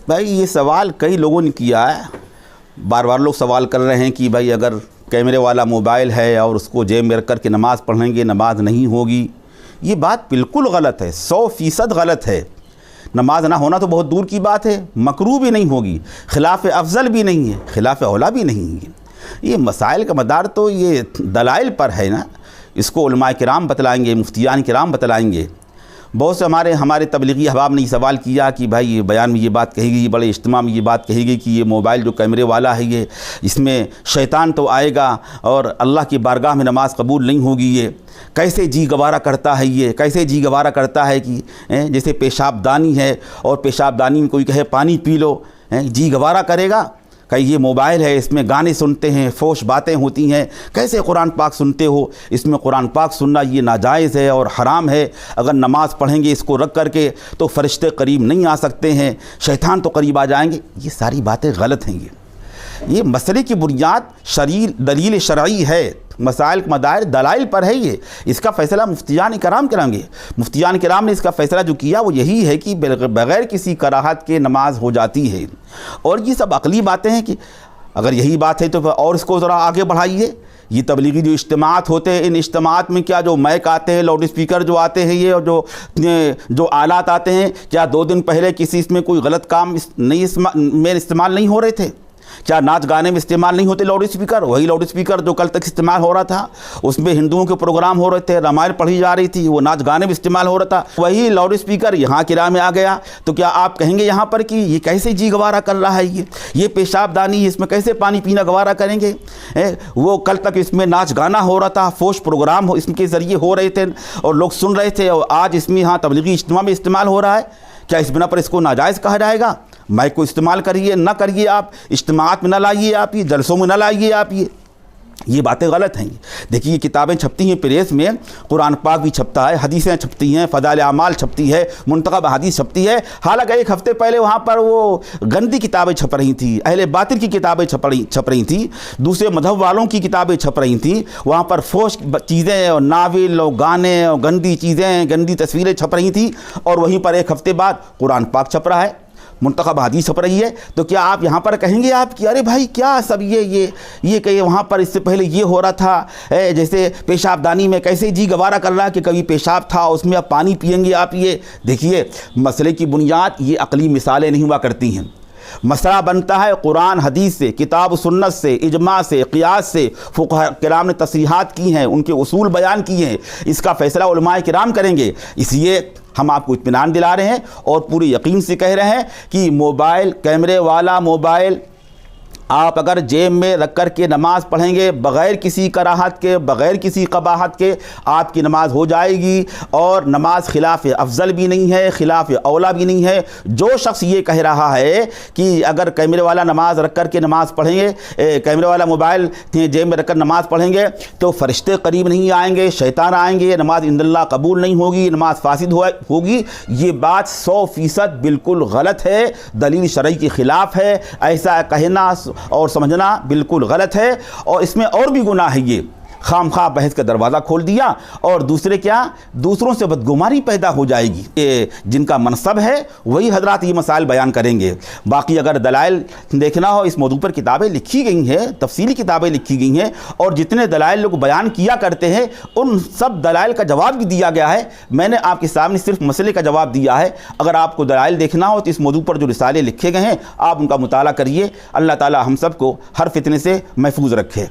بھائی یہ سوال کئی لوگوں نے کیا ہے، بار بار لوگ سوال کر رہے ہیں کہ بھائی اگر کیمرے والا موبائل ہے اور اس کو جیب میں رکھ کر کے نماز پڑھیں گے نماز نہیں ہوگی. یہ بات بالکل غلط ہے، 100% غلط ہے. نماز نہ ہونا تو بہت دور کی بات ہے، مکروہ بھی نہیں ہوگی، خلاف افضل بھی نہیں ہے، خلاف اولا بھی نہیں ہے. یہ مسائل کا مدار تو یہ دلائل پر ہے نا. اس کو علماء کرام بتلائیں گے، مفتیان کرام بتلائیں گے. بہت سے ہمارے تبلیغی احباب نے یہ سوال کیا کہ بھائی یہ بیان میں یہ بات کہی گئی، بڑے اجتماع میں یہ بات کہی گئی کہ یہ موبائل جو کیمرے والا ہے یہ اس میں شیطان تو آئے گا اور اللہ کی بارگاہ میں نماز قبول نہیں ہوگی. یہ کیسے جی گوارا کرتا ہے، یہ کیسے جی گوارا کرتا ہے کہ جیسے پیشاب دانی ہے اور پیشاب دانی میں کوئی کہے پانی پی لو، جی گوارا کرے گا. کہ یہ موبائل ہے، اس میں گانے سنتے ہیں، فوش باتیں ہوتی ہیں، کیسے قرآن پاک سنتے ہو؟ اس میں قرآن پاک سننا یہ ناجائز ہے اور حرام ہے. اگر نماز پڑھیں گے اس کو رکھ کر کے تو فرشتے قریب نہیں آ سکتے ہیں، شیطان تو قریب آ جائیں گے. یہ ساری باتیں غلط ہیں. یہ مسئلے کی بنیاد دلیل شرعی ہے، مسائل کا مدار دلائل پر ہے. یہ اس کا فیصلہ مفتیان کرام کریں گے. مفتیان کرام نے اس کا فیصلہ جو کیا وہ یہی ہے کہ بغیر کسی کراہت کے نماز ہو جاتی ہے. اور یہ سب عقلی باتیں ہیں کہ اگر یہی بات ہے تو اور اس کو ذرا آگے بڑھائیے. یہ تبلیغی جو اجتماعات ہوتے ہیں، ان اجتماعات میں کیا جو مائک آتے ہیں، لاؤڈ اسپیکر جو آتے ہیں، یہ جو آلات آتے ہیں، کیا 2 دن پہلے کسی اس میں کوئی غلط کام میں استعمال نہیں ہو رہے تھے؟ کیا ناچ گانے میں استعمال نہیں ہوتے لاؤڈ اسپیکر؟ وہی لاؤڈ اسپیکر جو کل تک استعمال ہو رہا تھا، اس میں ہندوؤں کے پروگرام ہو رہے تھے، رامائن پڑھی جا رہی تھی، وہ ناچ گانے میں استعمال ہو رہا تھا. وہی لاؤڈ اسپیکر یہاں کرا میں آ گیا تو کیا آپ کہیں گے یہاں پر کہ یہ کیسے جی گوارا کر رہا ہے؟ یہ پیشاب دانی ہے، اس میں کیسے پانی پینا گوارا کریں گے؟ وہ کل تک اس میں ناچ گانا ہو رہا تھا، فوش پروگرام اس کے ذریعے ہو رہے تھے اور لوگ سن رہے تھے، اور آج اس میں یہاں تبلیغی اجتماع میں استعمال ہو رہا ہے. کیا اس بنا پر اس کو ناجائز کہا جائے گا؟ مائک کو استعمال کریے نہ کریے، آپ اجتماعات میں نہ لائیے، آپ یہ جلسوں میں نہ لائیے. آپ یہ باتیں غلط ہیں. دیکھیے یہ کتابیں چھپتی ہیں پریس میں، قرآن پاک بھی چھپتا ہے، حدیثیں چھپتی ہیں، فضائل اعمال چھپتی ہے، منتخب حدیث چھپتی ہے. حالانکہ 1 ہفتے پہلے وہاں پر وہ گندی کتابیں چھپ رہی تھیں، اہل باطل کی کتابیں چھپ رہی تھیں، دوسرے مذہب والوں کی کتابیں چھپ رہی تھیں. وہاں پر فوش چیزیں اور ناول اور گانے اور گندی چیزیں، گندی تصویریں چھپ رہی تھیں. اور وہیں پر 1 ہفتے بعد قرآن پاک چھپ رہا ہے، منتخب حدیث چھپ رہی ہے. تو کیا آپ یہاں پر کہیں گے آپ کہ ارے بھائی کیا سب یہ کہ وہاں پر اس سے پہلے یہ ہو رہا تھا، جیسے پیشاب دانی میں کیسے جی گوارا کر رہا ہے کہ کبھی پیشاب تھا اس میں اب پانی پئیں گے آپ؟ یہ دیکھیے مسئلے کی بنیاد یہ عقلی مثالیں نہیں ہوا کرتی ہیں. مسئلہ بنتا ہے قرآن حدیث سے، کتاب و سنت سے، اجماع سے، قیاس سے. فقہاء کرام نے تصریحات کی ہیں، ان کے اصول بیان کیے ہیں. اس کا فیصلہ علماء کرام کریں گے. اس لیے ہم آپ کو اطمینان دلا رہے ہیں اور پورے یقین سے کہہ رہے ہیں کہ موبائل، کیمرے والا موبائل آپ اگر جیب میں رکھ کر کے نماز پڑھیں گے بغیر کسی کراہت کے، بغیر کسی قباحت کے، آپ کی نماز ہو جائے گی. اور نماز خلاف افضل بھی نہیں ہے، خلاف اولا بھی نہیں ہے. جو شخص یہ کہہ رہا ہے کہ اگر کیمرے والا نماز رکھ کر کے نماز پڑھیں گے، کیمرے والا موبائل جیب میں رکھ کر نماز پڑھیں گے تو فرشتے قریب نہیں آئیں گے، شیطان آئیں گے، نماز عند اللہ قبول نہیں ہوگی، نماز فاسد ہوگی، یہ بات 100% بالکل غلط ہے، دلیل شرعی کے خلاف ہے. ایسا کہنا اور سمجھنا بالکل غلط ہے. اور اس میں اور بھی گناہ ہے. یہ خام خواہ بحث کا دروازہ کھول دیا اور دوسروں سے بدگمانی پیدا ہو جائے گی. جن کا منصب ہے وہی حضرات یہ مسائل بیان کریں گے. باقی اگر دلائل دیکھنا ہو اس موضوع پر کتابیں لکھی گئی ہیں، تفصیلی کتابیں لکھی گئی ہیں، اور جتنے دلائل لوگ بیان کیا کرتے ہیں ان سب دلائل کا جواب بھی دیا گیا ہے. میں نے آپ کے سامنے صرف مسئلے کا جواب دیا ہے. اگر آپ کو دلائل دیکھنا ہو تو اس موضوع پر جو رسالے لکھے گئے ہیں آپ ان کا مطالعہ کریے. اللہ تعالی ہم سب کو ہر فتنے سے محفوظ رکھے.